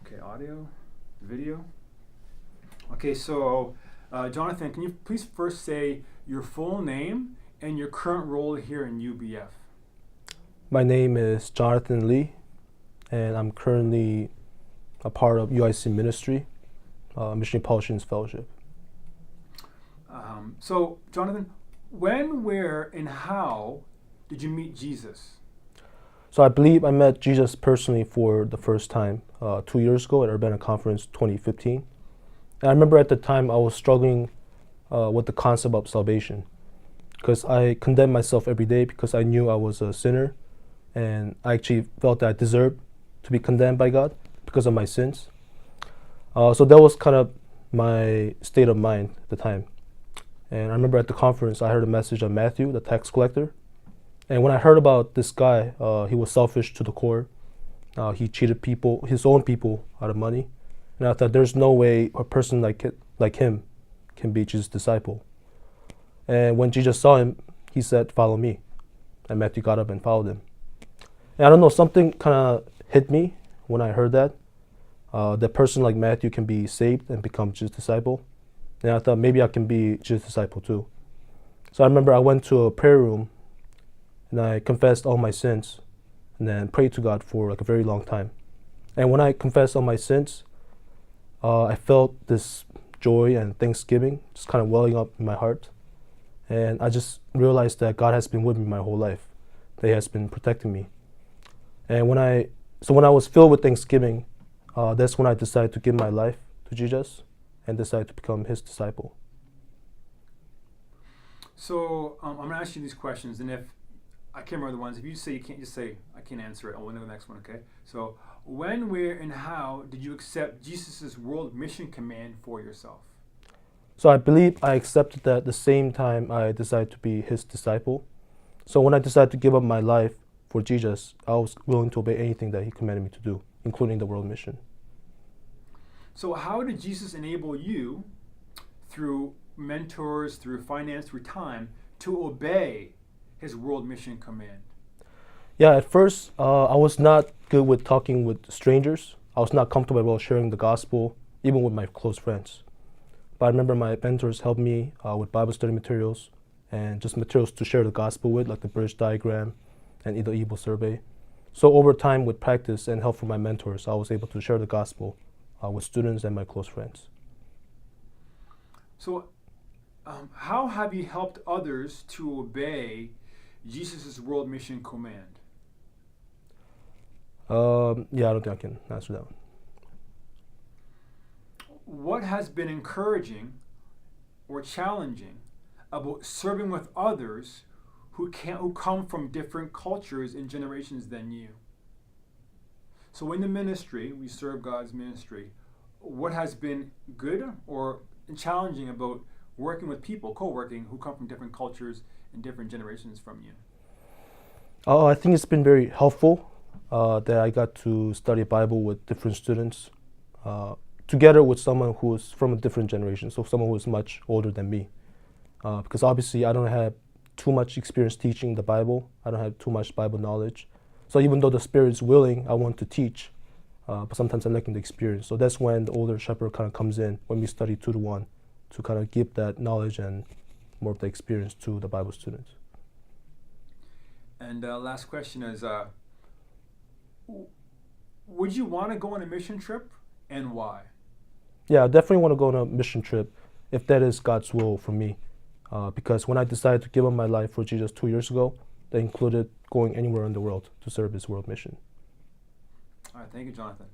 Okay, audio, video. Okay, so Jonathan, can you please first say your full name and your current role here in UBF? My name is Jonathan Lee, and I'm currently a part of UIC Ministry, Mission Impulsions Fellowship. So, Jonathan, when, where, and how did you meet Jesus? So I believe I met Jesus personally for the first time 2 years ago at Urbana Conference 2015. And I remember at the time I was struggling with the concept of salvation because I condemned myself every day because I knew I was a sinner and I actually felt that I deserved to be condemned by God because of my sins. So that was kind of my state of mind at the time. And I remember at the conference I heard a message of Matthew, the tax collector. And when I heard about this guy, he was selfish to the core. He cheated people, his own people, out of money. And I thought there's no way a person like him can be Jesus' disciple. And when Jesus saw him, he said, "Follow me." And Matthew got up and followed him. And I don't know, something kind of hit me when I heard that. That person like Matthew can be saved and become Jesus' disciple. And I thought maybe I can be Jesus' disciple too. So I remember I went to a prayer room and I confessed all my sins and then prayed to God for like a very long time. And when I confessed all my sins, I felt this joy and thanksgiving just kind of welling up in my heart. And I just realized that God has been with me my whole life, that He has been protecting me. And when I was filled with thanksgiving, that's when I decided to give my life to Jesus and decided to become His disciple. So I'm going to ask you these questions, and if I can't remember the ones, if you say you can't, just say I can't answer it. I'll win the next one. Okay. So when, where, and how did you accept Jesus' world mission command for yourself? So I believe I accepted that at the same time I decided to be His disciple. So when I decided to give up my life for Jesus, I was willing to obey anything that He commanded me to do, including the world mission. So how did Jesus enable you, through mentors, through finance, through time, to obey His world mission command? Yeah, at first I was not good with talking with strangers. I was not comfortable about sharing the gospel, even with my close friends. But I remember my mentors helped me with Bible study materials and just materials to share the gospel with, like the bridge diagram and the Evil survey. So over time, with practice and help from my mentors, I was able to share the gospel with students and my close friends. So how have you helped others to obey Jesus' world mission command? Yeah, I don't think I can answer that one. What has been encouraging or challenging about serving with others who come from different cultures and generations than you? So in the ministry, we serve God's ministry. What has been good or challenging about working with people, co-working, who come from different cultures and different generations from you? I think it's been very helpful that I got to study Bible with different students, together with someone who is from a different generation, so someone who is much older than me. Because obviously I don't have too much experience teaching the Bible. I don't have too much Bible knowledge. So even though the Spirit is willing, I want to teach, but sometimes I'm lacking the experience. So that's when the older shepherd kind of comes in when we study 2-to-1 to kind of give that knowledge and more of the experience to the Bible students. And last question is, would you want to go on a mission trip, and why? Yeah, I definitely want to go on a mission trip if that is God's will for me. Because when I decided to give up my life for Jesus 2 years ago, that included going anywhere in the world to serve His world mission. All right, thank you, Jonathan.